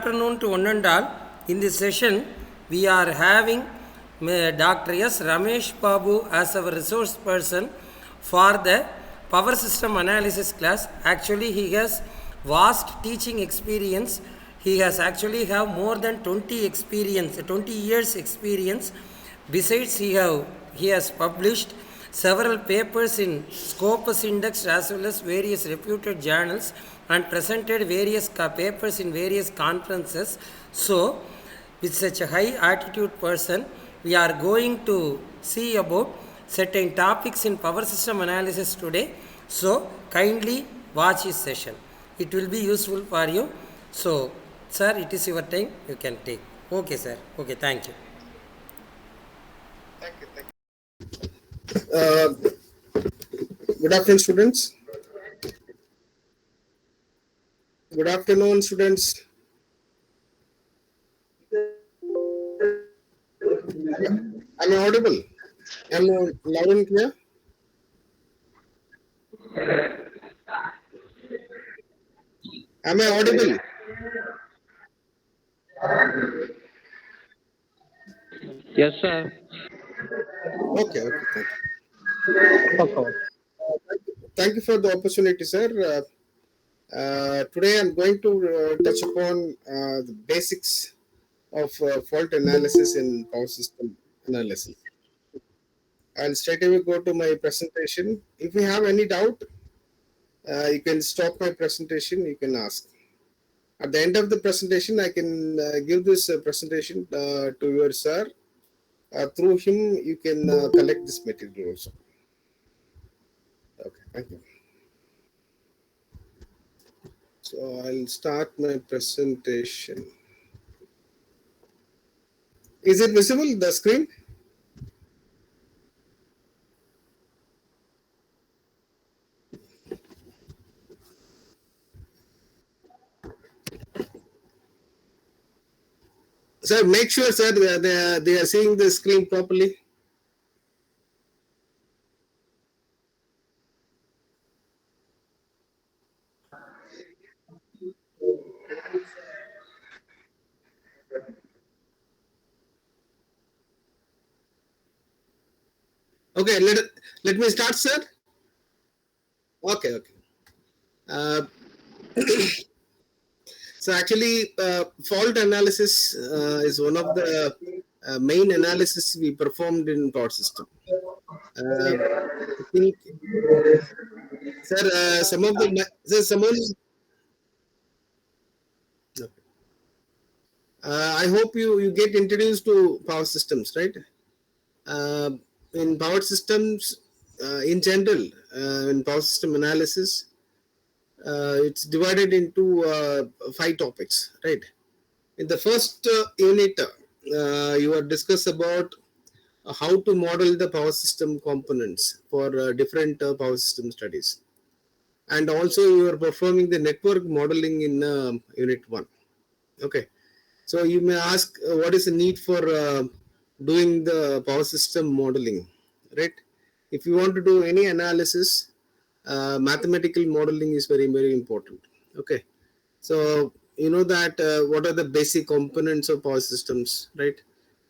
afternoon to one and all. In this session, we are having Dr. S. Ramesh Babu as our resource person for the power system analysis class. Actually, he has vast teaching experience. He has actually have more than 20 years experience. Besides, he has published several papers in Scopus Index as well as various reputed journals and presented various papers in various conferences. So, with such a high attitude person, we are going to see about certain topics in power system analysis today. So, kindly watch this session. It will be useful for you. So, sir, it is your time. You can take. Okay, sir. Okay, thank you. Thank you. Good afternoon, students. Good afternoon, students. Am I audible? Am I loud and clear? Am I audible? Yes, sir. Okay, thank you. Thank you for the opportunity, sir. Today I'm going to touch upon the basics of fault analysis in power system analysis. I'll straight away go to my presentation. If you have any doubt, you can stop my presentation, you can ask. At the end of the presentation, I can give this presentation to your sir. Through him, you can collect this material also. Okay, thank you. So I'll start my presentation. Is it visible, the screen? Sir, make sure, sir, they are seeing the screen properly. Okay, let me start, sir. Okay. So actually, fault analysis is one of the main analysis we performed in power system. I think, sir, I hope you get introduced to power systems, right? In power systems, in general, in power system analysis, it's divided into 5 topics, right? In the first unit, you are discuss about how to model the power system components for different power system studies, and also you are performing the network modeling in unit 1. Okay, so you may ask what is the need for doing the power system modeling, right? If you want to do any analysis, mathematical modeling is very important. Okay, so you know that what are the basic components of power systems, right?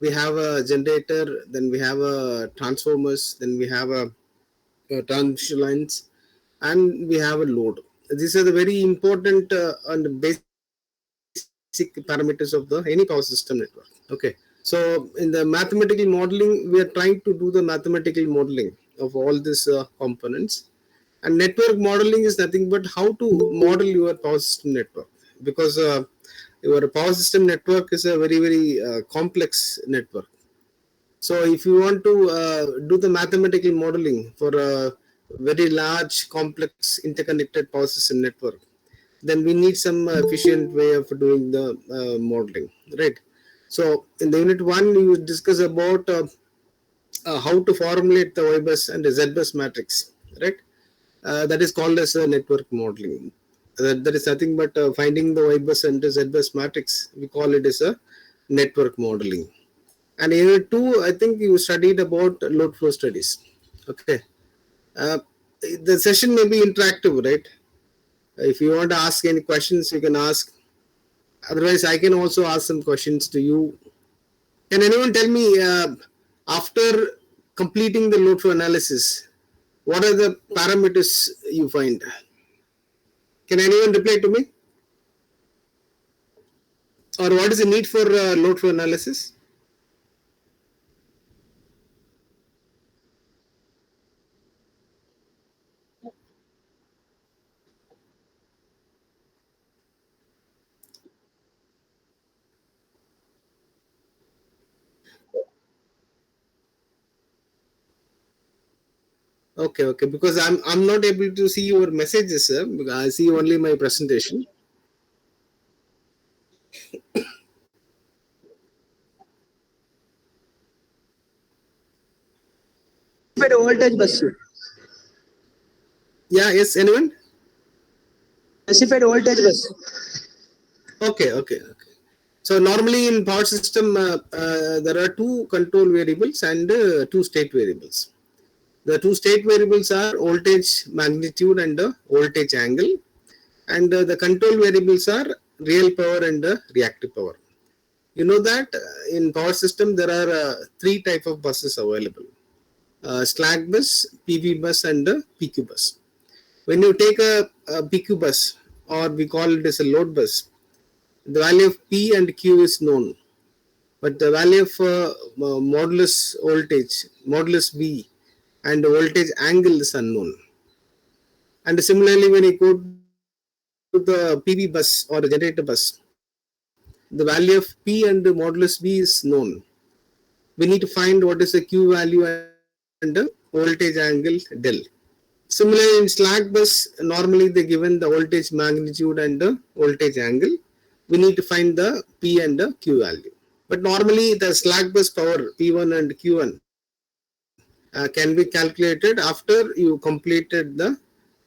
We have a generator, then we have a transformers, then we have a transmission lines, and we have a load. These are the very important and basic parameters of the any power system network. Okay, so in the mathematical modeling, we are trying to do the mathematical modeling of all these components. And network modeling is nothing but how to model your power system network, because your power system network is a very complex network. So if you want to do the mathematical modeling for a very large, complex, interconnected power system network, then we need some efficient way of doing the modeling, right? So in the unit 1, you discuss about how to formulate the Y bus and the Z bus matrix, right? That is called as a network modeling. That is nothing but finding the Y bus and the Z bus matrix. We call it as a network modeling. And in unit 2, I think you studied about load flow studies. Okay, the session may be interactive, right? If you want to ask any questions, you can ask. Otherwise, I can also ask some questions to you. Can anyone tell me, after completing the load flow analysis, what are the parameters you find? Can anyone reply to me? Or what is the need for load flow analysis? Okay, okay. Because I'm not able to see your messages, sir. Because I see only my presentation. Specified voltage bus. Yeah, yes, anyone? Specified voltage bus. Okay, okay, okay. So normally in power system, there are two control variables and two state variables. The two state variables are voltage magnitude and voltage angle, and the control variables are real power and reactive power. You know that in power system there are three type of buses available: slack bus, PV bus, and PQ bus. When you take a PQ bus, or we call it as a load bus, the value of P and Q is known, but the value of modulus voltage, modulus V, and voltage angle is unknown. And similarly, when you go to the PV bus or the generator bus, the value of P and the modulus V is known. We need to find what is the Q value and the voltage angle del. Similarly, in slack bus, normally they given the voltage magnitude and the voltage angle. We need to find the P and the Q value. But normally the slack bus power P1 and Q1 can be calculated after you completed the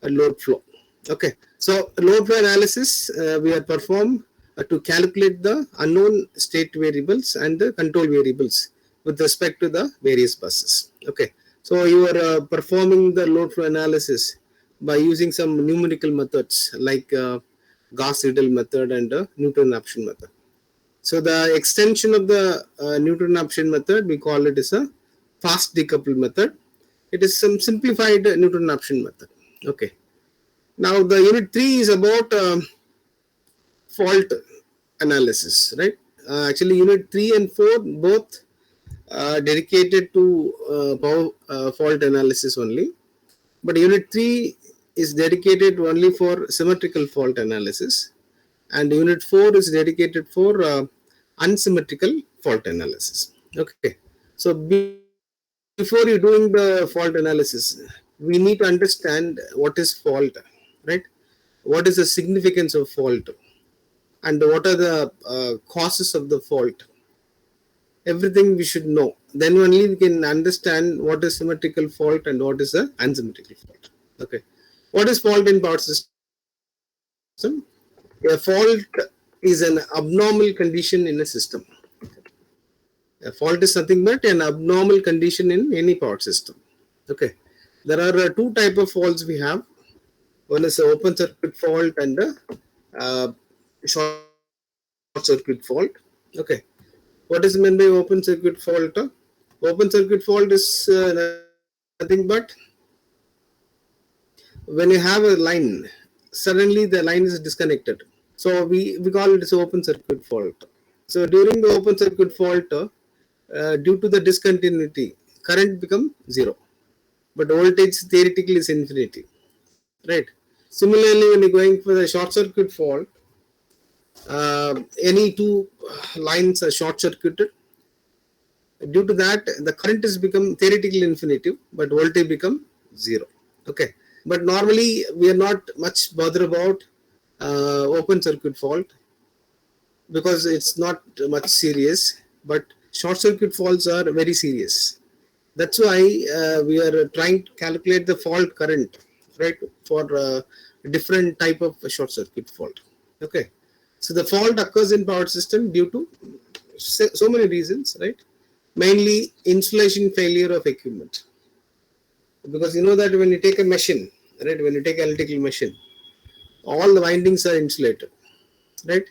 load flow. Okay, so load flow analysis we are performed to calculate the unknown state variables and the control variables with respect to the various buses. Okay, so you are performing the load flow analysis by using some numerical methods like Gauss-Seidel method and Newton-Raphson method. So the extension of the Newton-Raphson method, we call it as a fast decoupled method. It is some simplified Newton-Raphson method. Okay. Now the unit 3 is about fault analysis, right? Actually, unit 3 and 4 both dedicated to power fault analysis only. But unit 3 is dedicated only for symmetrical fault analysis, and unit 4 is dedicated for unsymmetrical fault analysis. Okay, so before you doing the fault analysis, we need to understand what is fault, right? What is the significance of fault, and what are the causes of the fault? Everything we should know. Then only we can understand what is symmetrical fault and what is a unsymmetrical fault. Okay, what is fault in power system? A fault is an abnormal condition in a system. A fault is nothing but an abnormal condition in any power system. Okay, there are two type of faults we have. One is an open circuit fault and a short circuit fault. Okay, what is meant by open circuit fault? Open circuit fault is nothing but when you have a line, suddenly the line is disconnected. So we call it as open circuit fault. So during the open circuit fault, due to the discontinuity, current become zero, but voltage theoretically is infinity, right? Similarly, when you're going for the short circuit fault, any two lines are short circuited. Due to that, the current is become theoretically infinitive, but voltage become zero. Okay, but normally we are not much bothered about open circuit fault because it's not much serious. But short circuit faults are very serious. That's why we are trying to calculate the fault current, right, for different type of short circuit fault. Okay, so the fault occurs in power system due to so many reasons, right? Mainly insulation failure of equipment, because you know that when you take a machine, right, when you take an electrical machine, all the windings are insulated, right?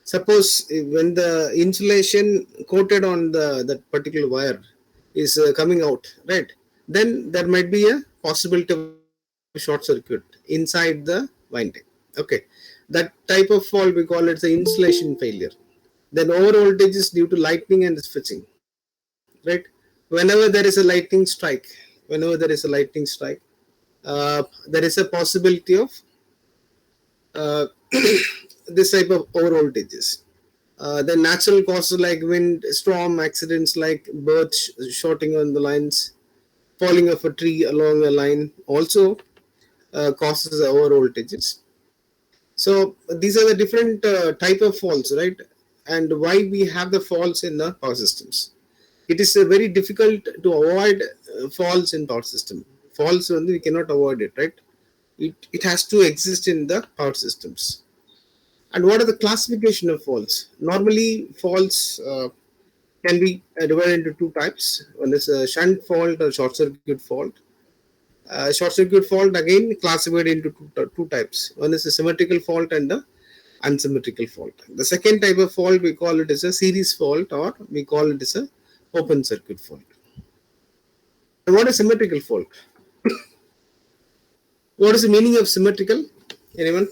Suppose when the insulation coated on that particular wire is coming out, right? Then there might be a possibility of short circuit inside the winding. Okay, that type of fault we call it the insulation failure. Then over voltage is due to lightning and switching, right? Whenever there is a lightning strike, there is a possibility of uh, this type of over voltages. The natural causes like wind, storm, accidents like birds shorting on the lines, falling of a tree along a line also causes over voltages. So these are the different type of faults, right? And why we have the faults in the power systems. It is very difficult to avoid faults in power system. Faults only we cannot avoid it, right? It has to exist in the power systems. And what are the classification of faults? Normally, faults can be divided into two types. One is a shunt fault or short circuit fault. Short circuit fault again classified into two types. One is a symmetrical fault and a unsymmetrical fault. The second type of fault we call it as a series fault, or we call it as a open circuit fault. And what is symmetrical fault? What is the meaning of symmetrical? Anyone?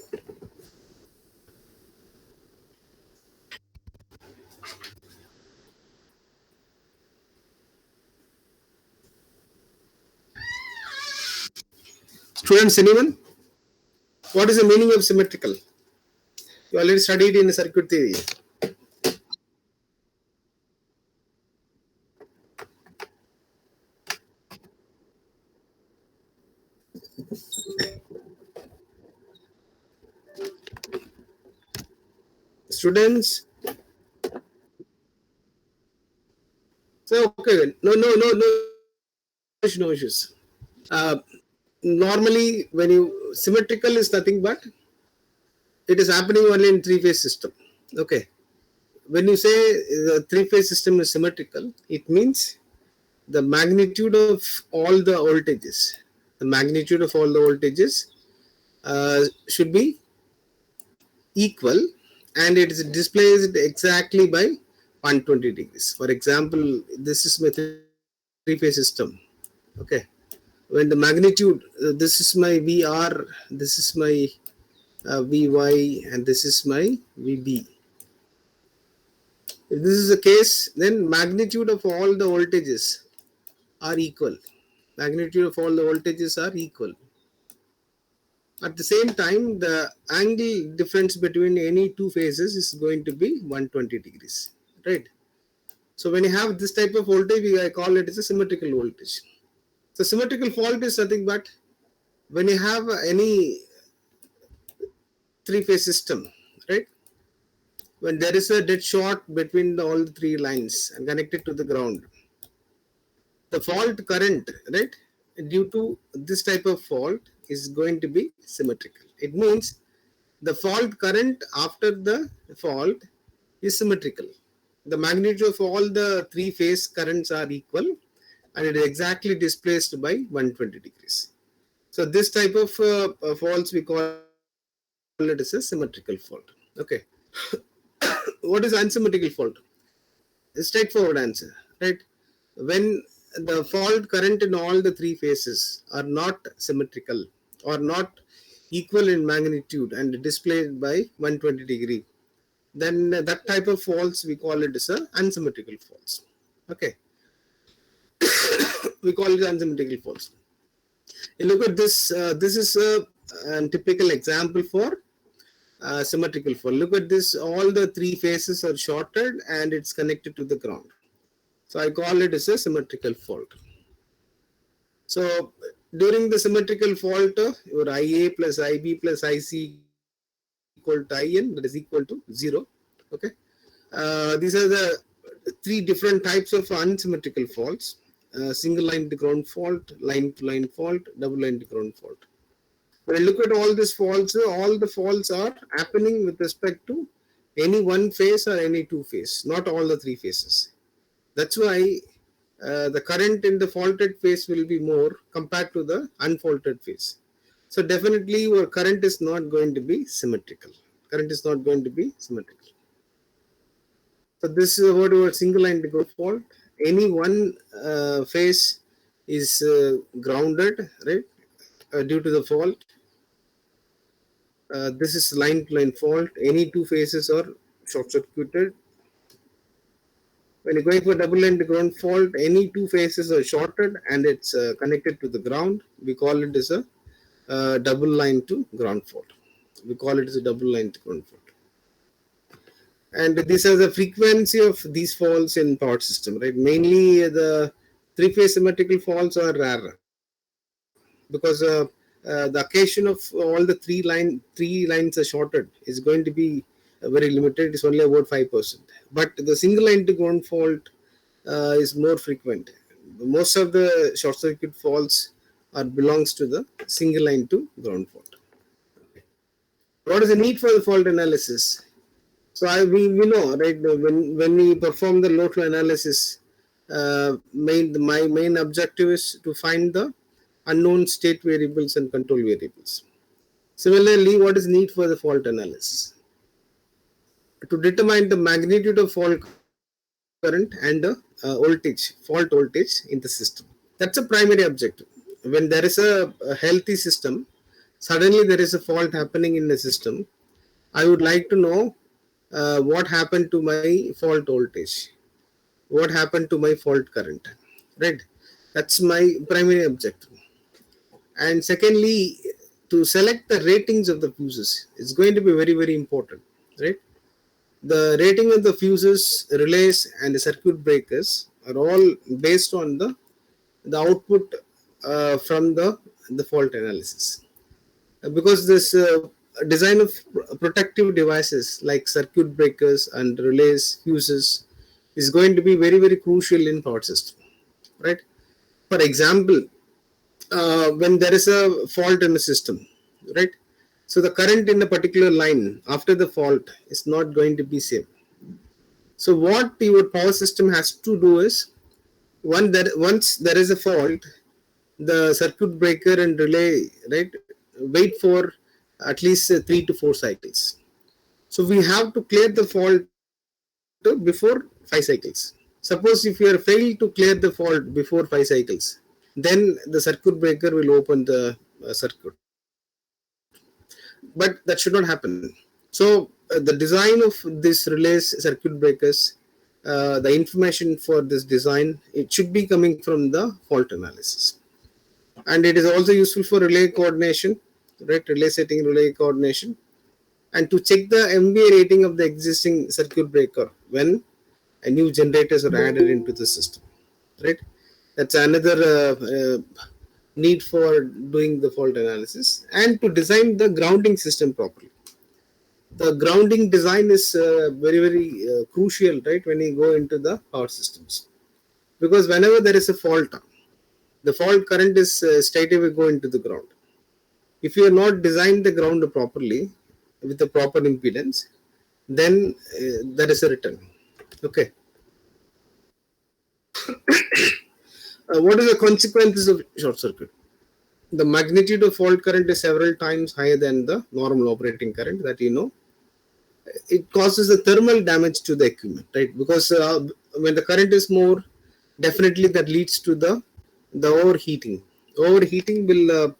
Students, anyone? What is the meaning of symmetrical? You already studied in circuit theory. Students, so okay, no issues. Uh, Normally, when you symmetrical is nothing but it is happening only in three-phase system. Okay, when you say the three-phase system is symmetrical, it means the magnitude of all the voltages, should be equal, and it is displaced exactly by 120 degrees. For example, this is my three-phase system. Okay, when the magnitude, this is my VR, this is my Vy, and this is my Vb. If this is the case, then magnitude of all the voltages are equal. Magnitude of all the voltages are equal. At the same time, the angle difference between any two phases is going to be 120 degrees, right? So when you have this type of voltage, I call it as a symmetrical voltage. So symmetrical fault is nothing but when you have any three-phase system, right? When there is a dead short between all the three lines and connected to the ground, the fault current, right, due to this type of fault is going to be symmetrical. It means the fault current after the fault is symmetrical. The magnitude of all the three phase currents are equal, and it is exactly displaced by 120 degrees. So this type of faults we call it as a symmetrical fault. Okay. What is unsymmetrical fault? A straightforward answer, right? When the fault current in all the three phases are not symmetrical or not equal in magnitude and displayed by 120 degree, then that type of faults we call it as a unsymmetrical faults. Okay, we call it unsymmetrical faults. You look at this. This is a typical example for symmetrical fault. Look at this. All the three phases are shorted and it's connected to the ground. So I call it as a symmetrical fault. So during the symmetrical fault, your IA plus IB plus IC equal to IN, that is equal to 0. Okay. These are the three different types of unsymmetrical faults. Single line to ground fault, line to line fault, double line to ground fault. When I look at all these faults, all the faults are happening with respect to any one phase or any two phase, not all the three phases. That's why the current in the faulted phase will be more compared to the unfaulted phase. So definitely your current is not going to be symmetrical. Current is not going to be symmetrical. So this is what our single line ground fault. Any one phase is grounded, right, due to the fault. This is line to line fault. Any two phases are short circuited. When you're going for double line to ground fault, any two phases are shorted and it's connected to the ground. We call it as a double line to ground fault. We call it as a double line to ground fault. And this is the frequency of these faults in power system, right? Mainly the three-phase symmetrical faults are rare because the occasion of all the three lines are shorted is going to be very limited. It's only about 5%. But the single line to ground fault is more frequent. Most of the short circuit faults are belongs to the single line to ground fault. What is the need for the fault analysis? So we know, right, when we perform the load flow analysis, my main objective is to find the unknown state variables and control variables. Similarly, what is need for the fault analysis? To determine the magnitude of fault current and the fault voltage in the system. That's a primary objective. When there is a healthy system, suddenly there is a fault happening in the system, I would like to know what happened to my fault voltage, what happened to my fault current, right? That's my primary objective. And secondly, to select the ratings of the fuses, it's going to be very, very important, right? The rating of the fuses, relays, and the circuit breakers are all based on the output from the fault analysis. Because this design of protective devices like circuit breakers and relays, fuses is going to be very, very crucial in power system, right? For example, when there is a fault in the system, right? So the current in a particular line after the fault is not going to be same. So what your power system has to do is, once there is a fault, the circuit breaker and relay, right, wait for at least 3 to 4 cycles. So we have to clear the fault before 5 cycles. Suppose if you are failed to clear the fault before 5 cycles, then the circuit breaker will open the circuit. But that should not happen. So the design of this relays, circuit breakers, the information for this design, it should be coming from the fault analysis. And it is also useful for relay coordination, right? Relay setting, relay coordination, and to check the MVA rating of the existing circuit breaker when a new generators are added into the system, right? That's another need for doing the fault analysis, and to design the grounding system properly. The grounding design is very, very crucial, right, when you go into the power systems, because whenever there is a fault, the fault current is straight away go into the ground. If you have not designed the ground properly with the proper impedance, then there is a return. Okay. What is the consequences of short circuit? The magnitude of fault current is several times higher than the normal operating current, that you know. It causes a thermal damage to the equipment, right? Because when the current is more, definitely that leads to the overheating. Overheating will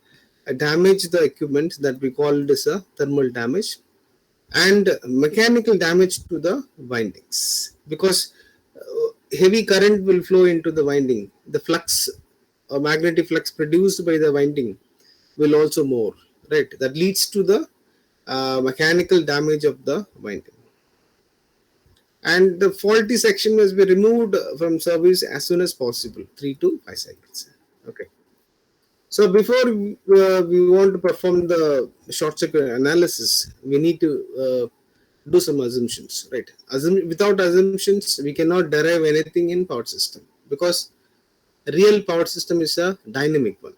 damage the equipment, that we call it as a thermal damage, and mechanical damage to the windings, because heavy current will flow into the winding. The flux or magnetic flux produced by the winding will also more, right? That leads to the mechanical damage of the winding. And the faulty section must be removed from service as soon as possible, 3 to 5 cycles. Okay. So before we want to perform the short circuit analysis, we need to do some assumptions, right? Without assumptions, we cannot derive anything in power system, because real power system is a dynamic one.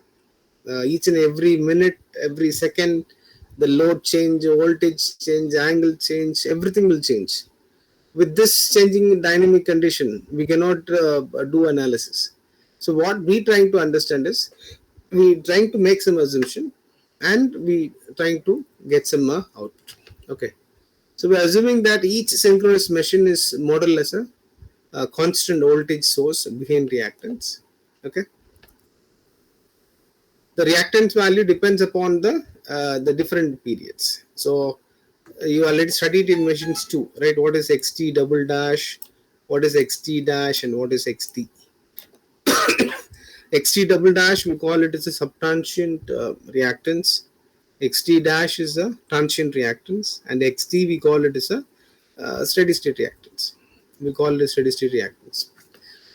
Each and every minute, every second, the load change, voltage change, angle change, everything will change. With this changing dynamic condition, we cannot do analysis. So what we trying to understand is, we trying to make some assumption, and we trying to get some output. Okay. So we're assuming that each synchronous machine is modeled as a constant voltage source behind reactance. Okay. The reactance value depends upon the different periods. So you already studied in machines too, right? What is xt double dash, what is xt dash, and what is xt? Xt double dash, we call it as a subtransient reactance. Xt dash is a transient reactance, and xt we call it as a steady state reactance. We call it a steady state reactance.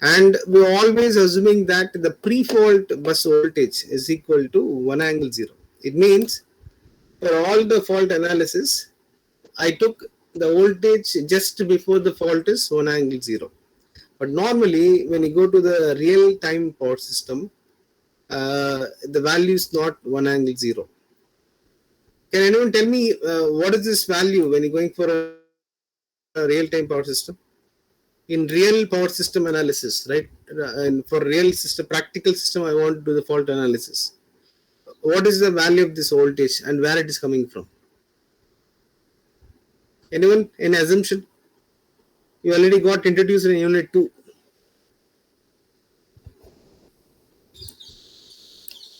And we're always assuming that the pre-fault bus voltage is equal to 1 angle 0. It means for all the fault analysis, I took the voltage just before the fault is 1 angle 0. But normally, when you go to the real time power system, the value is not 1 angle 0. Can anyone tell me what is this value when you're going for a real time power system? In real power system analysis, right? And for real system, practical system, I want to do the fault analysis. What is the value of this voltage and where it is coming from? Anyone? Any assumption? You already got introduced in unit 2.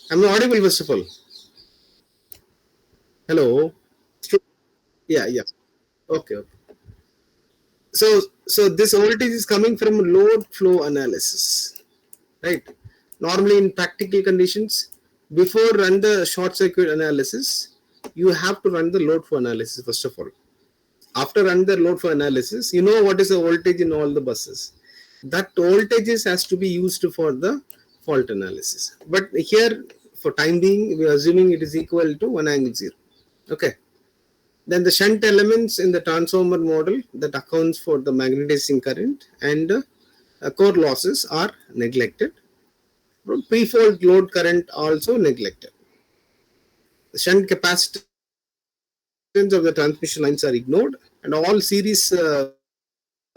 I'm not audible, first of all. Hello? Yeah, yeah. Okay, okay. So this voltage is coming from load flow analysis, right? Normally in practical conditions, before run the short circuit analysis, you have to run the load flow analysis first of all. After run the load flow analysis, you know what is the voltage in all the buses. That voltages has to be used for the fault analysis. But here, for time being, we are assuming it is equal to 1 angle 0. Okay. Then the shunt elements in the transformer model that accounts for the magnetizing current and core losses are neglected. Pre-fault load current also neglected. The shunt capacitance of the transmission lines are ignored, and all series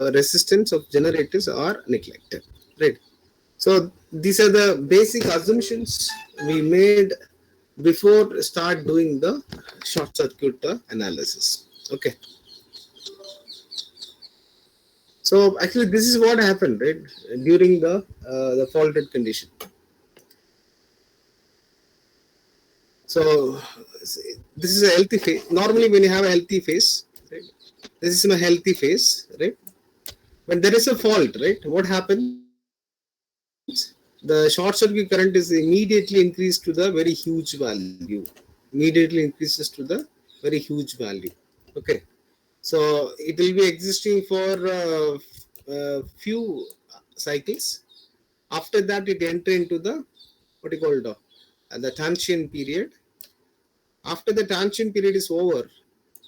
resistance of generators are neglected. Right. So these are the basic assumptions we made before start doing the short circuit analysis. Okay. So actually, this is what happened, right, during the faulted condition. So this is a healthy phase. Normally, when you have a healthy phase, right, this is a healthy phase, right? When there is a fault, right, what happens? The short circuit current is immediately increased to the very huge value. Immediately increases to the very huge value. Okay. So it will be existing for few cycles. After that, it enter into the what you call the transient period. After the transient period is over,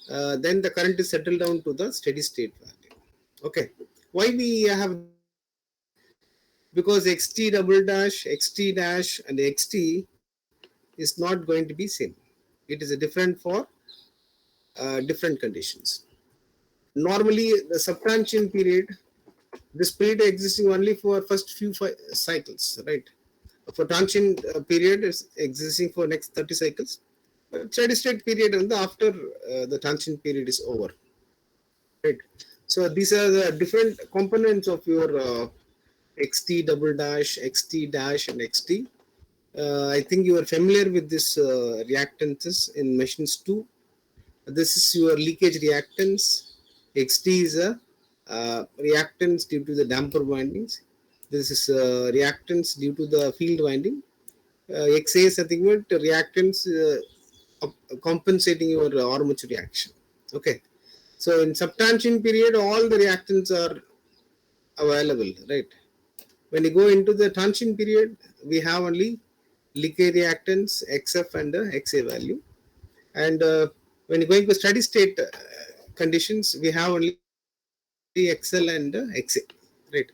then the current is settled down to the steady state value. Okay. Why we have this? Because xt double dash, xt dash, and xt is not going to be same. It is a different for different conditions. Normally, the subtransient period, this period existing only for first few cycles, right? For transient period is existing for next 30 cycles. Steady state period and after the transient period is over, right? So these are the different components of your xt double dash, xt dash, and xt. I think you are familiar with this reactances in machines 2. This is your leakage reactance. Xt is a reactance due to the damper windings. This is reactance due to the field winding. Xa is nothing but reactance compensating your armature reaction. Okay. So in subtransient period, all the reactants are available, right? When you go into the transient period, we have only leakage reactance, XF, and XA value. And when you're going to steady state conditions, we have only XL and XA, right?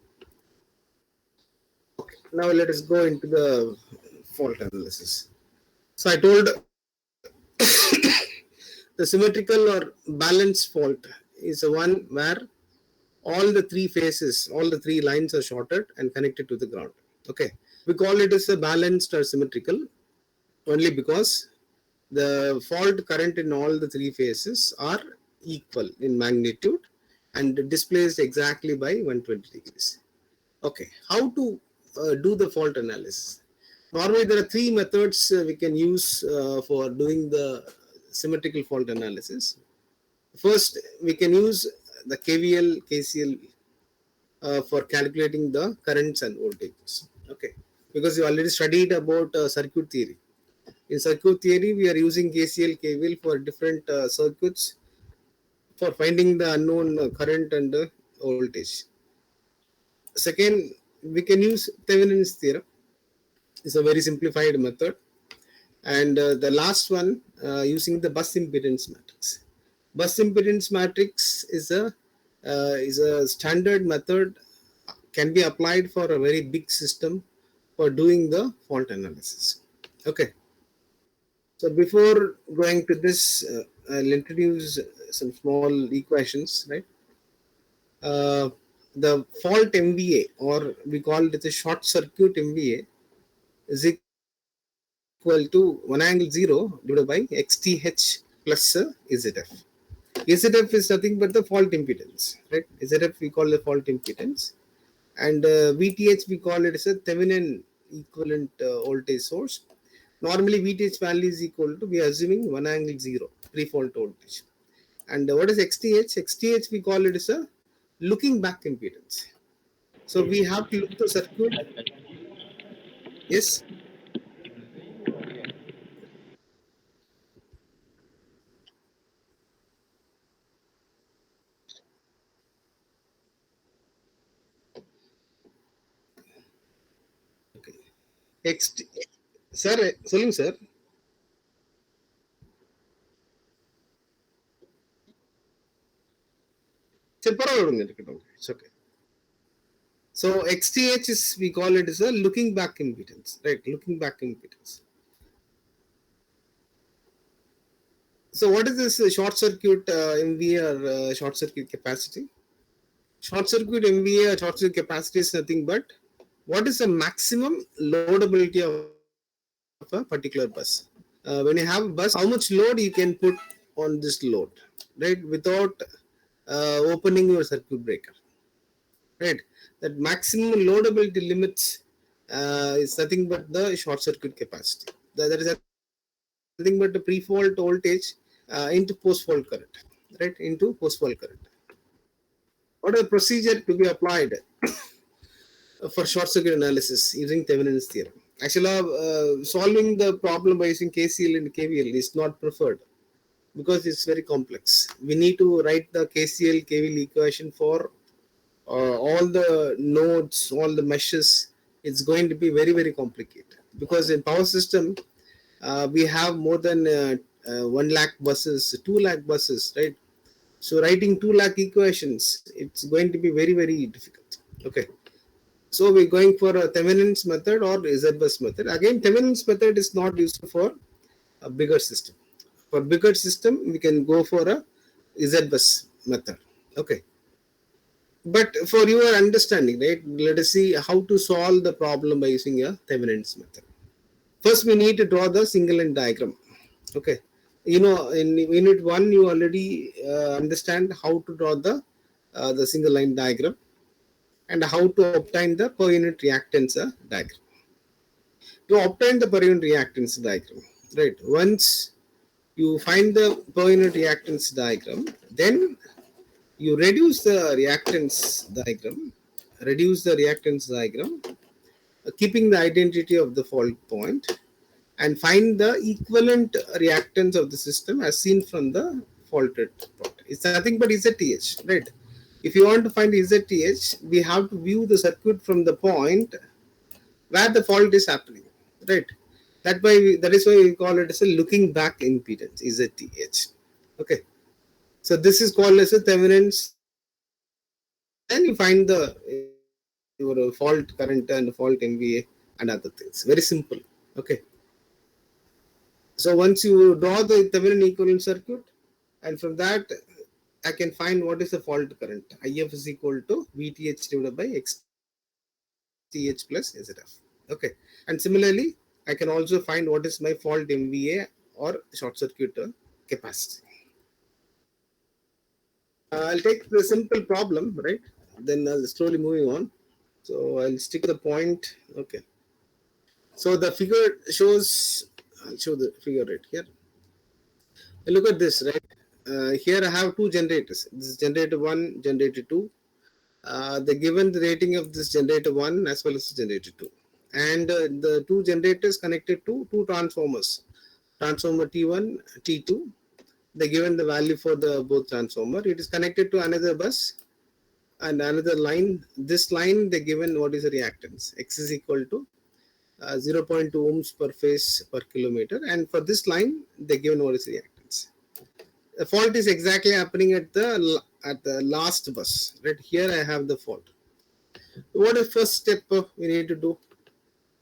Okay. Now let us go into the fault analysis. So I told the symmetrical or balanced fault is the one where all the three phases, all the three lines are shorted and connected to the ground. Okay. We call it as a balanced or symmetrical only because the fault current in all the three phases are equal in magnitude and displaced exactly by 120 degrees. Okay, how to do the fault analysis? Normally, there are three methods we can use for doing the symmetrical fault analysis. First, we can use the KVL, KCL for calculating the currents and voltages. Okay, because you already studied about circuit theory. In circuit theory, we are using KCL, KVL for different circuits for finding the unknown current and voltage. Second, we can use Thevenin's theorem. It's a very simplified method. And the last one, using the bus impedance matrix. Bus impedance matrix is a standard method, can be applied for a very big system for doing the fault analysis. Okay. So before going to this, I'll introduce some small equations, right? Uh, the fault MVA, or we call it the short circuit MVA, is equal to 1 angle 0 divided by XTH plus ZF. ZF is nothing but the fault impedance, right? ZF we call the fault impedance, and VTH we call it as a Thevenin equivalent voltage source. Normally, VTH value is equal to, we are assuming 1 angle 0 pre-fault voltage. And what is XTH? XTH we call it as a looking back impedance. So we have to look the circuit. Yes. Okay. XT, sir சொல்லுங்க sir. சரி பரவாயில்ல விடுங்க இருக்கட்டும். It's okay. So XTH is, we call it as a looking back impedance, right? Looking back impedance. So what is this short circuit MVA or short circuit capacity? Short circuit MVA or short circuit capacity is nothing but what is the maximum loadability of a particular bus. When you have a bus, how much load you can put on this load, right? Without opening your circuit breaker, right? That maximum loadability limits is nothing but the short circuit capacity. That is nothing but the pre-fault voltage into post-fault current, right? Into post-fault current. What is the procedure to be applied for short circuit analysis using Thevenin's theorem? Actually, solving the problem by using KCL and KVL is not preferred because it's very complex. We need to write the KCL, KVL equation for all the nodes, all the meshes. It's going to be very, very complicated because in power system, we have more than 1 lakh buses, 2 lakh buses, right? So writing 2 lakh equations, it's going to be very, very difficult. Okay. So we're going for a Thevenin's method or Z-bus method. Again, Thevenin's method is not used for a bigger system. For bigger system, we can go for a Z-bus method. Okay. But for your understanding, right, let us see how to solve the problem by using a Thevenin's method. First, we need to draw the single line diagram. Okay. You know, in unit 1, you already understand how to draw the single line diagram and how to obtain the per unit reactance diagram. To obtain the per unit reactance diagram, right? Once you find the per unit reactance diagram, then you reduce the reactance diagram, keeping the identity of the fault point, and find the equivalent reactance of the system as seen from the faulted point. It's nothing but ZTH, right? If you want to find ZTH, we have to view the circuit from the point where the fault is happening, right? That is why we call it as a looking back impedance, ZTH. Okay. So this is called as a Thevenin's. Then you find your fault current and fault MVA and other things. Very simple. Okay. So once you draw the Thevenin equivalent circuit, and from that I can find what is the fault current. IF is equal to VTH divided by XTH plus ZF. Okay. And similarly, I can also find what is my fault MVA or short circuit capacity. I'll take the simple problem, right? Then I'll slowly moving on. So I'll stick to the point. Okay. So the figure shows, I'll show the figure right here. Look at this, right? Here I have two generators. This is generator 1, generator 2. The given the rating of this generator 1 as well as generator 2. And the two generators connected to two transformers. Transformer T1, T2. They given the value for the both transformer. It is connected to another bus and another line. This line they given what is the reactance. X is equal to 0.2 ohms per phase per kilometer. And for this line, they given what is the reactance. The fault is exactly happening at the last bus. Right here, I have the fault. What is first step we need to do?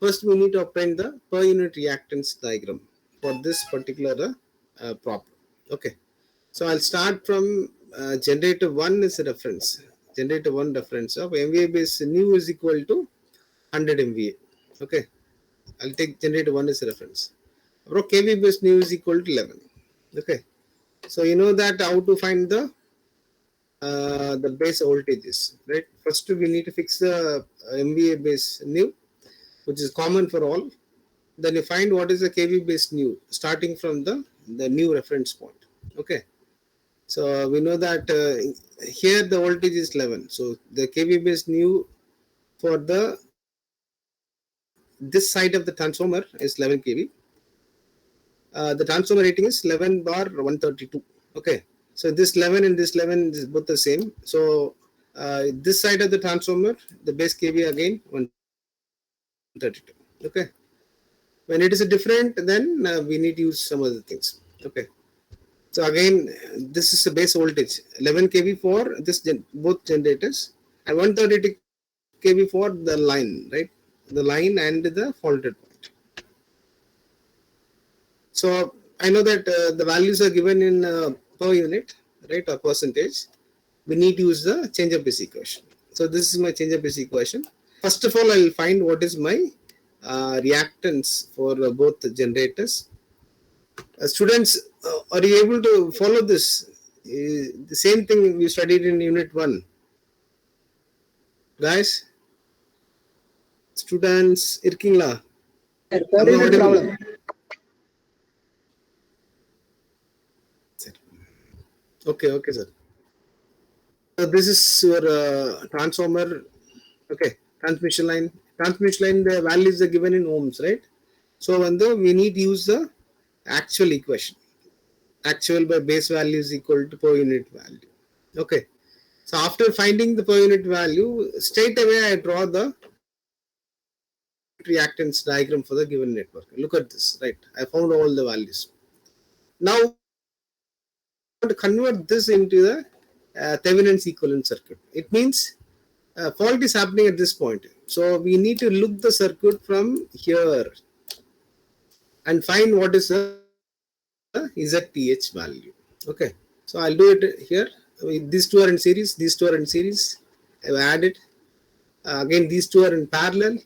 First, we need to obtain the per unit reactance diagram for this particular problem. Okay. So I'll start from generator 1 is a reference. Generator 1 reference of MVA base new is equal to 100 MVA. Okay. I'll take generator 1 as a reference. Bro, KV base new is equal to 11. Okay. So you know that how to find the base voltages, right? First, we need to fix the MVA base new, which is common for all. Then you find what is the KV base new, starting from the new reference point. Okay. So we know that here the voltage is 11. So the KV base new for this side of the transformer is 11 kV. The transformer rating is 11 bar 132. Okay. So this 11 and this 11 is both the same. So this side of the transformer, the base kV again 132. Okay. When it is a different, then we need to use some other things. Okay. So again, this is the base voltage 11 kV for both generators and 132 kV for the line, right? The line and the faulted point. So I know that the values are given in per unit, right, or percentage. We need to use the change of base equation. So this is my change of base equation. First of all, I will find what is my reactance for both the generators. Students, are you able to follow this? The same thing we studied in unit 1. Guys, students, Irkingla. Per unit problem. Okay, sir. So this is your transformer. Okay, transmission line. Transmission line, the values are given in ohms, right? So when we need to use the actual equation. Actual by base value is equal to per unit value. Okay. So after finding the per unit value, straight away I draw the reactance diagram for the given network. Look at this, right? I found all the values. Now to convert this into the Thevenin's equivalent circuit. It means fault is happening at this point. So we need to look the circuit from here and find what is the ZTH value. Okay. So I'll do it here. These two are in series. These two are in series. I've added. Again, these two are in parallel.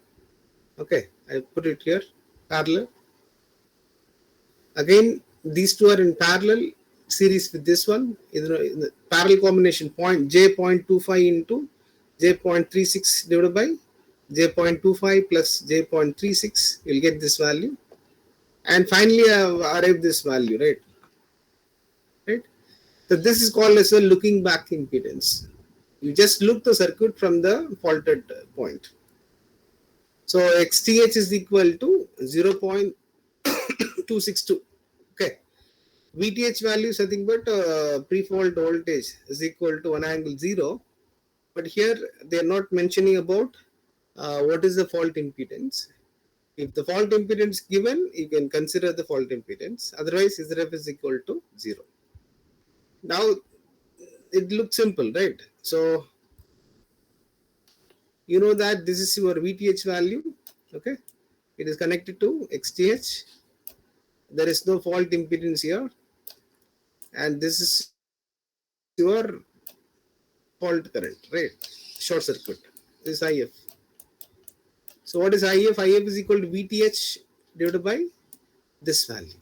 Okay. I put it here. Parallel. Again, these two are in parallel series with this one. In the parallel combination point J.25 into J.36 divided by J.25 plus J.36. You'll get this value. And finally, I have arrived this value, right? Right. So this is called as a looking back impedance. You just look the circuit from the faulted point. So XTH is equal to 0.262. Okay. VTH value is nothing but pre-fault voltage is equal to 1 angle 0. But here they are not mentioning about what is the fault impedance. If the fault impedance given, you can consider the fault impedance. Otherwise, ZF is equal to 0. Now, it looks simple, right? So, you know that this is your VTH value. Okay. It is connected to XTH. There is no fault impedance here. And this is your fault current, right? Short circuit. This is IF. So what is IF? IF is equal to VTH divided by this value.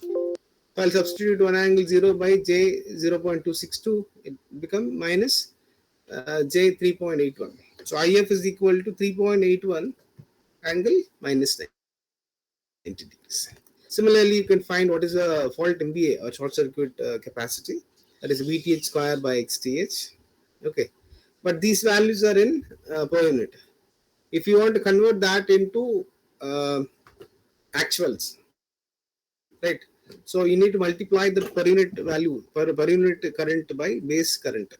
If I'll substitute one angle 0 by j 0.262, it become minus j 3.81. So IF is equal to 3.81 angle minus 90 degrees. Similarly, you can find what is a fault MVA or short circuit capacity, that is VTH square by XTH. Okay, but these values are in per unit. If you want to convert that into actuals, right? So you need to multiply the per unit value per unit current by base current.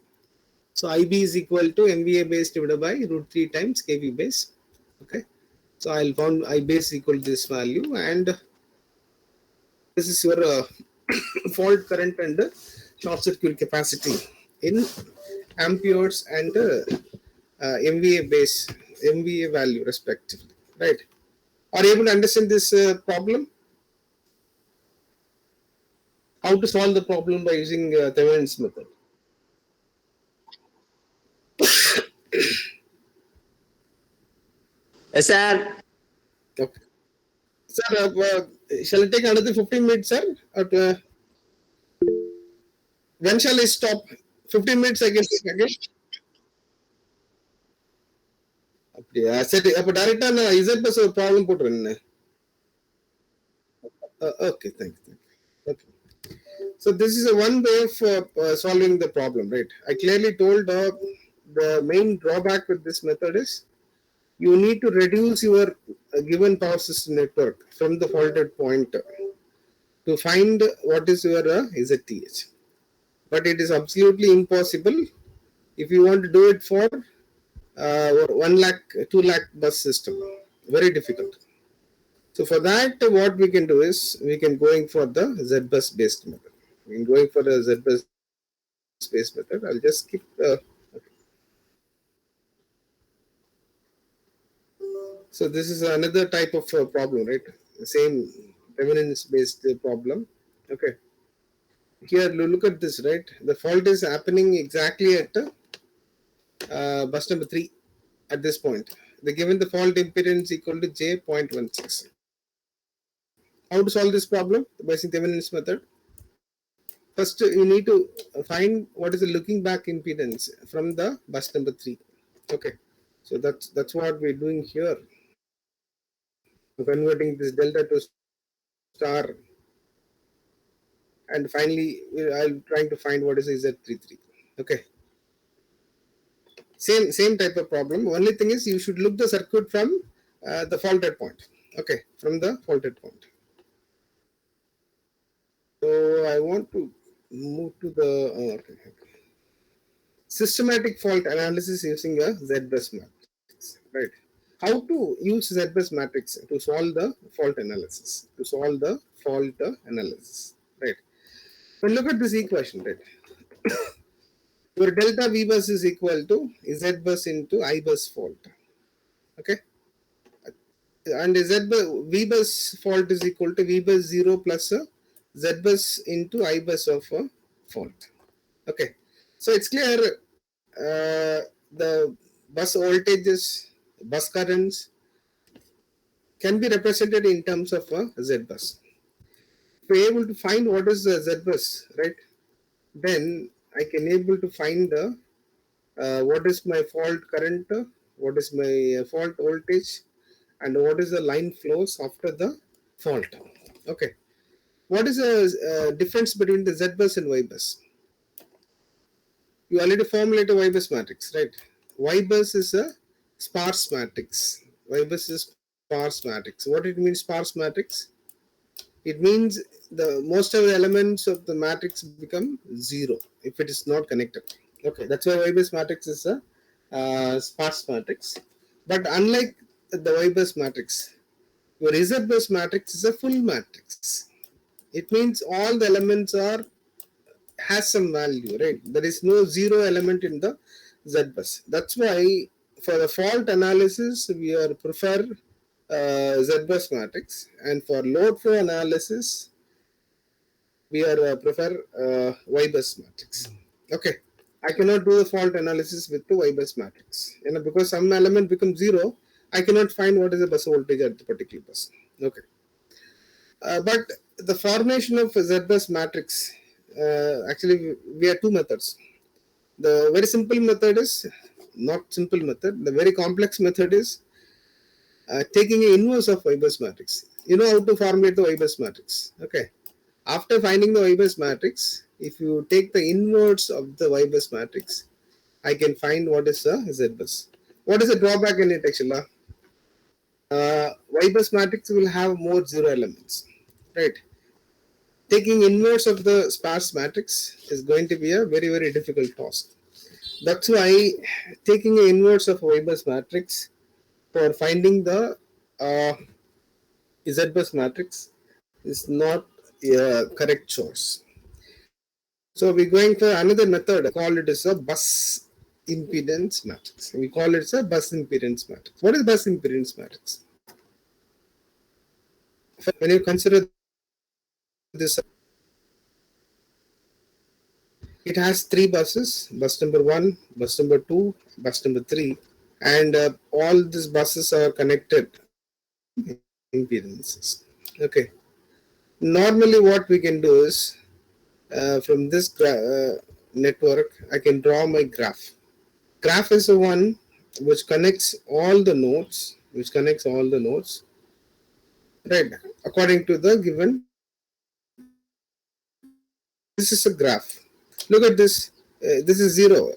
So IB is equal to MVA base divided by root 3 times KV base. Okay, so I'll found I base equal to this value, and this is your fault current and short circuit capacity in amperes and MVA base, MVA value respectively. Right? Are you able to understand this problem? How to solve the problem by using Thevenin's method? Yes, sir. Okay. Sir, shall I take another 15 minutes, sir? When shall I stop? 15 minutes I can take again. அப்படியா சரி அப்போ டைரக்டா நான் Z bus ஒரு problem போட்டுறேன். Okay, thank you. Okay. So this is a one way of solving the problem, right? I clearly told the main drawback with this method is you need to reduce your given power system network from the faulted point to find what is your ZTH. But it is absolutely impossible if you want to do it for 1 lakh, 2 lakh bus system. Very difficult. So for that, what we can do is we can going for the Z bus based method. We can going for the Z bus based method. I'll just skip. Okay. So this is another type of problem, right? The same Thevenin's based problem. Okay. Here, look at this, right? The fault is happening exactly at bus number 3 at this point. They given the fault impedance equal to j 0.16. How to solve this problem? By using Thevenin's method. First, you need to find what is the looking back impedance from the bus number 3. Okay, so that's what we're doing here. Converting this delta to star, and finally, I'm trying to find what is Z33. Okay, same type of problem. Only thing is you should look the circuit from the faulted point. Okay, from the faulted point. So I want to move to the okay. Systematic fault analysis using a Z-bus matrix, right? How to use Z-bus matrix to solve the fault analysis, right? But look at this equation, right? Your delta V bus is equal to Z bus into I bus fault, okay? And V bus fault is equal to V bus 0 plus Z bus into I bus of fault, okay? So it's clear the bus voltages, bus currents can be represented in terms of Z bus. If we're able to find what is the Z bus, right, then I can able to find what is my fault current, what is my fault voltage, and what is the line flows after the fault. Okay. What is the difference between the Z bus and Y bus? You already formulate a Y bus matrix, right? Y bus is a sparse matrix. Y bus is sparse matrix. What it means sparse matrix? It means the most of the elements of the matrix become zero if it is not connected. Okay, that's why Y bus matrix is a sparse matrix. But unlike the Y bus matrix, your Z bus matrix is a full matrix. It means all the elements are has some value, right? There is no zero element in the Z bus. That's why for the fault analysis, we are prefer Z bus matrix, and for load flow analysis, we are prefer Y bus matrix. Okay, I cannot do the fault analysis with the Y bus matrix, because some element becomes zero. I cannot find what is the bus voltage at the particular bus. Okay. But the formation of Z-bus matrix, actually we have two methods. The very simple method is not simple method. The very complex method is taking an inverse of Y-bus matrix. You know how to formulate the Y-bus matrix. Okay. After finding the Y-bus matrix, if you take the inverse of the Y-bus matrix, I can find what is the Z-bus. What is the drawback in it, actually? Y-bus matrix will have more zero elements, right? Taking inverse of the sparse matrix is going to be a very, very difficult task. That's why taking an inverse of Y-bus matrix for finding the uh, Z-bus matrix is not a correct choice. So we're going for another method. Call it as a bus impedance matrix. We call it as a bus impedance matrix. What is bus impedance matrix? When you consider this, it has three buses: bus number 1, bus number 2, bus number 3, and all these buses are connected impedances. Okay. Normally, what we can do is from this network, I can draw my graph. Graph is the one which connects all the nodes, right? According to the given, this is a graph. Look at this. This is zero.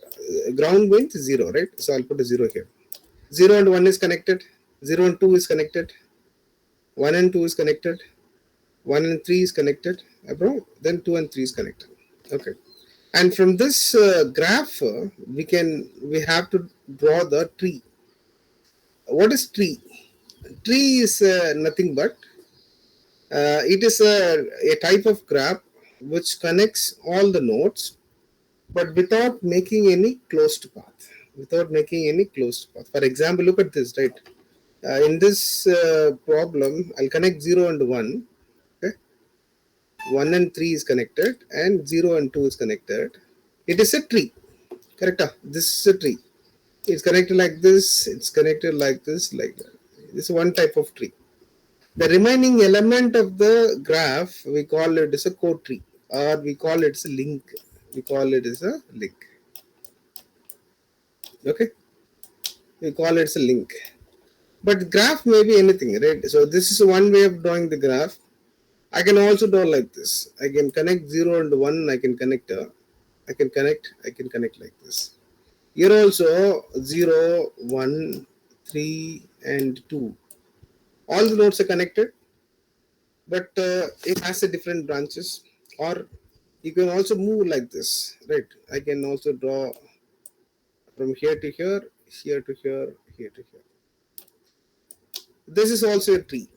Ground means zero, right? So I'll put a zero here. 0 and 1 is connected. 0 and 2 is connected. 1 and 2 is connected. 1 and 3 is connected. Then 2 and 3 is connected. Okay. And from this graph, we have to draw the tree. What is tree? Tree is nothing but it is a type of graph which connects all the nodes, but without making any closed path. For example, look at this, right? In this problem, I'll connect 0 and 1. Okay? 1 and 3 is connected, and 0 and 2 is connected. It is a tree. Correct? This is a tree. It's connected like this, it's connected like this, like that. This is one type of tree. The remaining element of the graph, we call it as a co-tree, or we call it as a link. Okay, we call it as a link. But graph may be anything, right? So this is one way of drawing the graph. I can also draw like this. I can connect 0 and 1. I can connect like this. Here also 0, 1, 3, and 2. All the nodes are connected, but it has a different branches. Or you can also move like this, right? I can also draw from here to here, here to here, here to here. This is also a tree.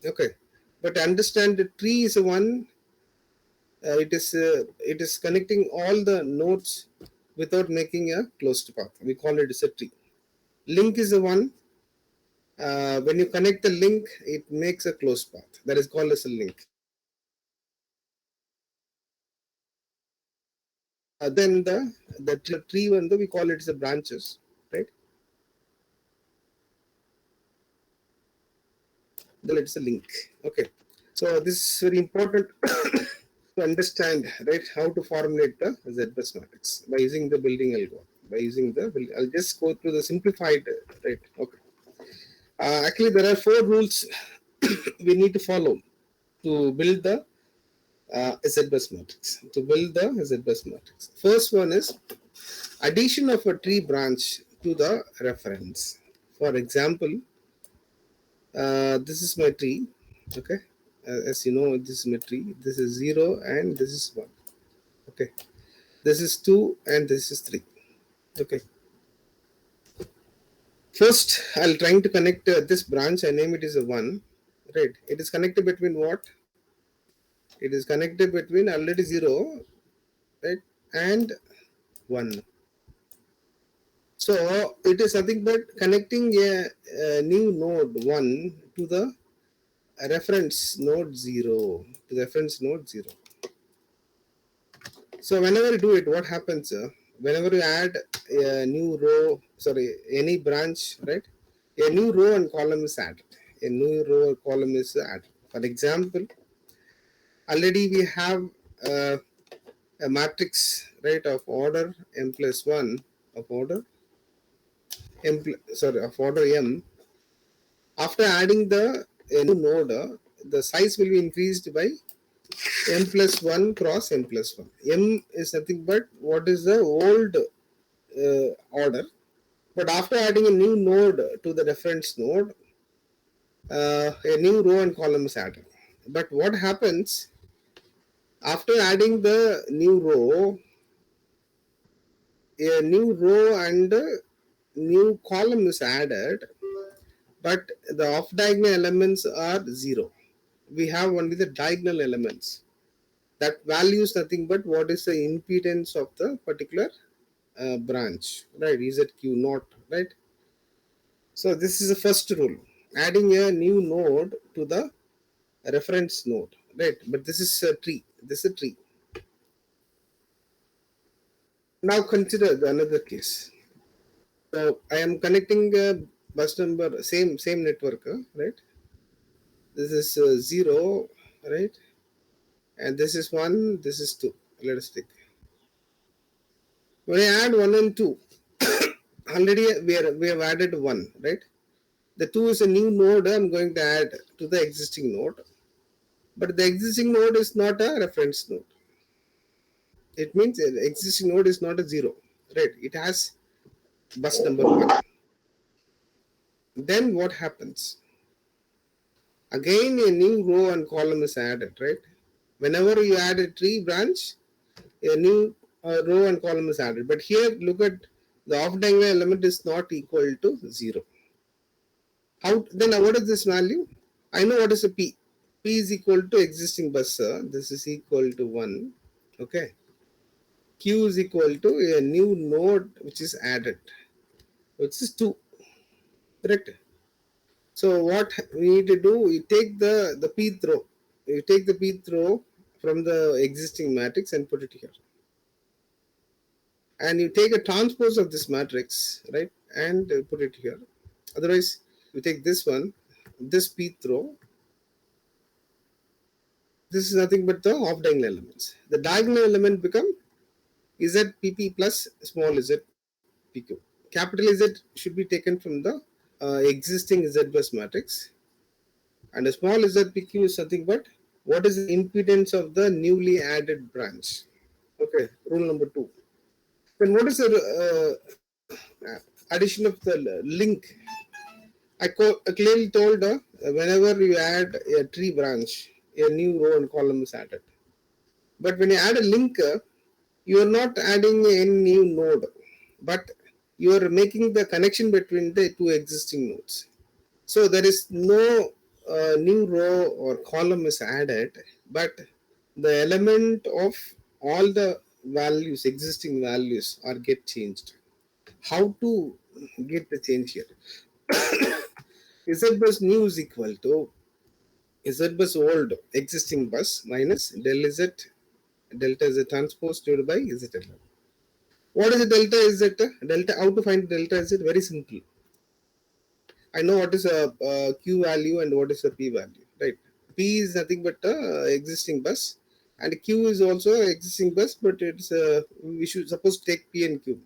Okay, but understand the tree is one. It is connecting all the nodes without making a closed path. We call it as a tree. Link is the one. When you connect the link, it makes a closed path. That is called as a link. Then the tree one, we call it as the branches, right? Then it's a link. Okay. So this is very important to understand, right? How to formulate the Z-bus matrix by using the building algorithm. I'll just go through the simplified, right? Okay. Actually, there are 4 rules we need to follow to build the Z-bus matrix. First one is addition of a tree branch to the reference. For example, this is my tree. Okay, as you know, this is my tree. This is 0 and this is 1. Okay, this is 2 and this is 3. Okay, first I'll trying to connect this branch. I name it as a 1. Right, it is connected between what? It is connected between already 0, right, and 1. So it is nothing but connecting a new node 1 to the reference node 0. So whenever you do it, what happens? Whenever you add a new row, any branch, right? A new row and column is added. For example, already we have a matrix, right, of order m plus 1 of order of order m. After adding the new node, the size will be increased by m plus 1 cross m plus 1. M is nothing but what is the old order, but after adding a new node to the reference node, a new row and column is added. But what happens after adding the new row, a new row and new column is added, but the off diagonal elements are 0. We have only the diagonal elements. That value is nothing but what is the impedance of the particular branch, right? ZQ naught, right? So this is the first rule. Adding a new node to the reference node, right? But this is a tree. This is a tree. Now consider the another case. So I am connecting bus number same network, right? This is 0, right? And this is 1. This is 2. Let us take. When I add 1 and 2, already we have added 1, right? The 2 is a new node I'm going to add to the existing node. But the existing node is not a reference node. It means the existing node is not a 0, right? It has bus number 1. Then what happens? Again, a new row and column is added, right? Whenever you add a tree branch, a new row and column is added. But here, look at the off diagonal element is not equal to 0. How then? What is this value? I know what is a P. P is equal to existing bus. This is equal to 1. Okay. Q is equal to a new node which is added, which is 2. Correct. So what we need to do? We take the pth row. You take the pth row from the existing matrix and put it here. And you take a transpose of this matrix, right, and put it here. Otherwise, you take this one, this pth row. This is nothing but the off diagonal elements. The diagonal element become ZPP plus small zpq. Capital Z should be taken from the existing Z bus matrix, and a small zpq is nothing but what is the impedance of the newly added branch. Okay, rule number 2. Then what is the addition of the link? I clearly told whenever you add a tree branch, a new row and column is added. But when you add a link, you are not adding a new node, but you are making the connection between the two existing nodes. So there is no new row or column is added, but the element of all the values, existing values, are get changed. How to get the change here? Z bus new is equal to Z bus old existing bus minus del Z delta Z transpose divided by Z. What is the delta Z? Delta, how to find delta Z? Very simple. I know what is a Q value and what is a P value, right? P is nothing but existing bus, and Q is also existing bus, but it's we should suppose take P and Q.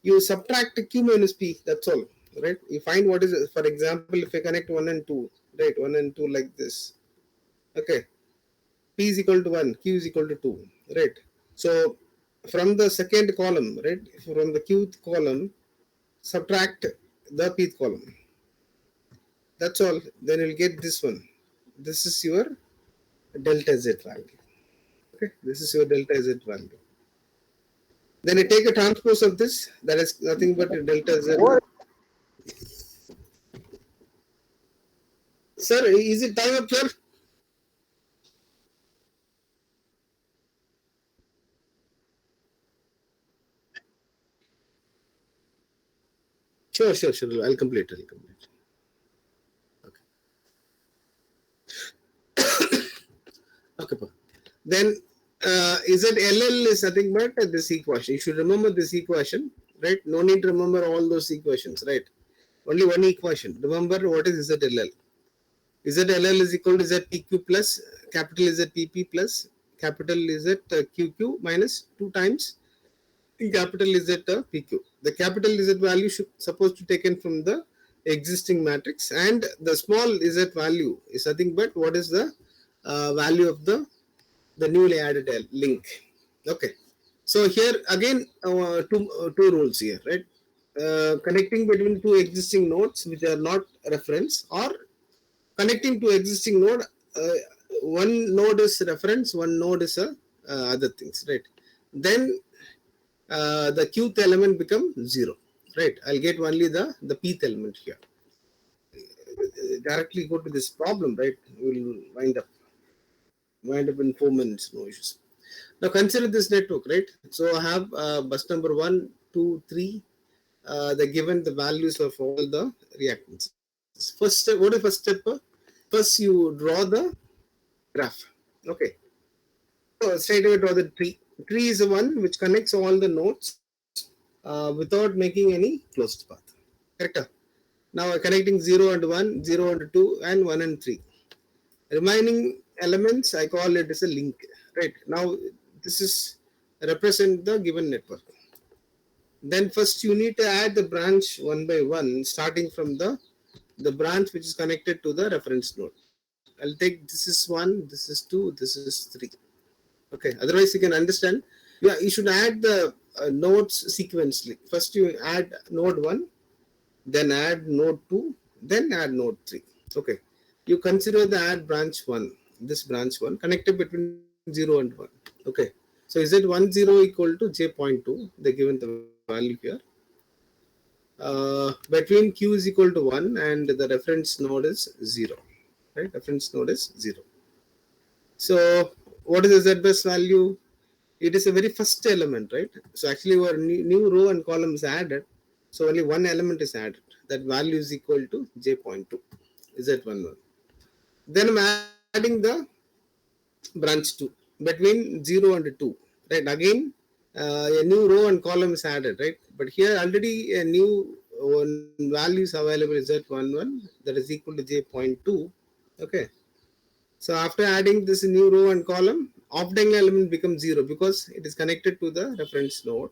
You subtract Q minus P. That's all, right? You find what is, for example, if I connect 1 and 2, right? 1 and 2 like this. Okay. P is equal to 1, Q is equal to 2, right? So from the second column, right? From the Qth column, subtract the Pth column. That's all. Then you'll get this one. This is your delta Z value. Okay, this is your delta Z value. Then you take a transpose of this. That is nothing but a delta Z. Sir, is it time up, sir? Sure. I'll complete. Okay. Then ZLL is nothing but this equation. You should remember this equation, right? No need to remember all those equations, right? Only one equation. Remember what is ZLL. ZLL is equal to ZPQ plus capital ZPP plus capital QQ minus 2 times capital PQ. The capital Z value should supposed to taken from the existing matrix, and the small Z value is nothing but what is the value of the newly added link. Okay. So here again two rules here, right? Connecting between two existing nodes which are not reference, or connecting to existing node. One node is reference, one node is other things, right? Then the qth element become 0, right? I'll get only the pth element here. Directly go to this problem, right? We'll wind up in 4 minutes, no issues. Now consider this network, right? So I have bus number 1, 2, 3. They given the values of all the reactants. First step, what is first step? First you draw the graph. Okay. So straight away draw the tree. Tree is the one which connects all the nodes without making any closed path. Correct? Now connecting 0 and 1, 0 and 2, and 1 and 3. Remaining elements I call it as a link. Right. Now this is represent the given network. Then first you need to add the branch one by one, starting from the branch which is connected to the reference node. I'll take this is 1, this is 2, this is 3. Okay, otherwise you can understand. Yeah, you should add the nodes sequentially. First you add node 1, then add node 2, then add node 3. Okay, you consider the add branch 1, this branch 1 connected between 0 and 1. Okay, so is it 1 0 equal to j.2? They given the value here. Between q is equal to 1 and the reference node is 0. Right, reference node is 0. So what is the ZBus value? It is a very first element, right? So actually our new row and column is added. So only one element is added. That value is equal to j.2. Z11. Then I'm adding the branch 2 between 0 and 2. Right, again a new row and column is added, right? But here already a new one value is available is Z11, that is equal to j.2. Okay. So after adding this new row and column, off-diagonal element becomes 0 because it is connected to the reference node,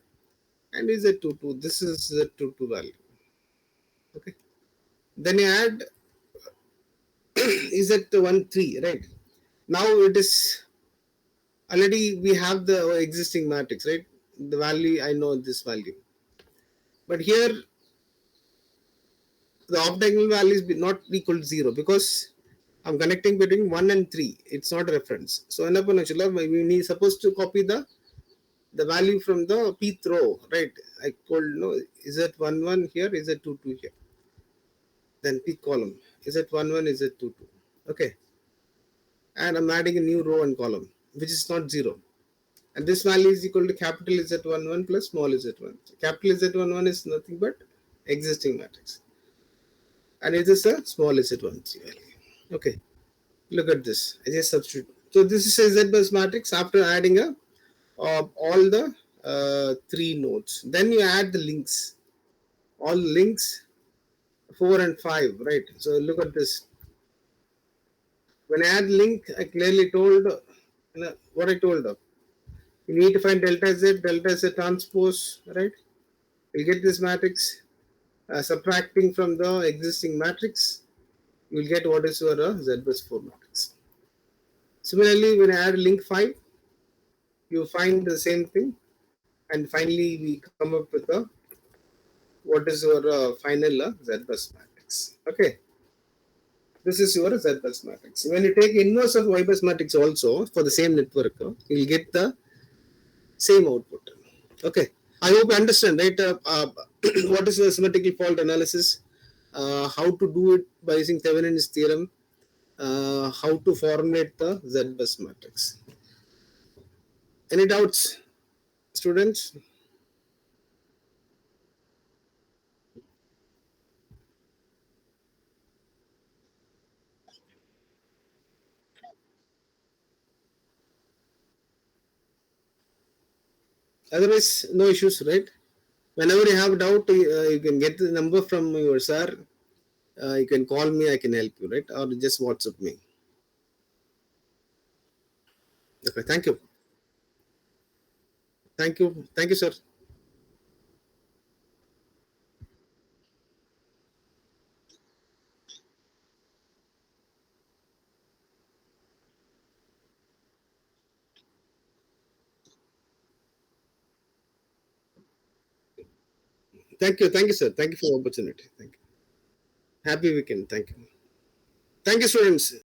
and is Z22. This is Z22 value. Okay. Then you add is Z13, right? Now it is already we have the existing matrix, right? The value I know this value, but here the off-diagonal value is not equal to 0 because I'm connecting between 1 and 3. It's not a reference. So we need supposed to copy the value from the pth row, right? I told no, is it 1 1 here, is it 2 2 here? Then pth column, is it 1 1, is it 2 2? Okay. And I'm adding a new row and column, which is not 0. And this value is equal to capital Z11 plus small Z1. Capital Z11 is nothing but existing matrix. And it is a small Z13 value. Okay. Look at this. I just substitute. So this is a ZBus matrix after adding all the 3 nodes. Then you add the links. All links 4 and 5, right? So look at this. When I add link, I clearly told what I told. You need to find delta Z transpose, right? You get this matrix. Subtracting from the existing matrix, you will get what is your ZBus 4 matrix. Similarly, when I add link 5, you find the same thing, and finally we come up with what is your final ZBus matrix. Okay, this is your ZBus matrix. When you take inverse of YBus matrix also for the same network, you will get the same output. Okay, I hope you understand, right? What is the symmetrical fault analysis? How to do it by using Thevenin's theorem? How to formulate the ZBus matrix? Any doubts, students? Otherwise, no issues, right? Whenever you have doubt, you can get the number from your sir. You can call me, I can help you, right? Or just WhatsApp me. Okay, thank you. Thank you. Thank you, sir. Thank you. Thank you, sir. Thank you for the opportunity. Thank you. Happy weekend. Thank you. Thank you, students.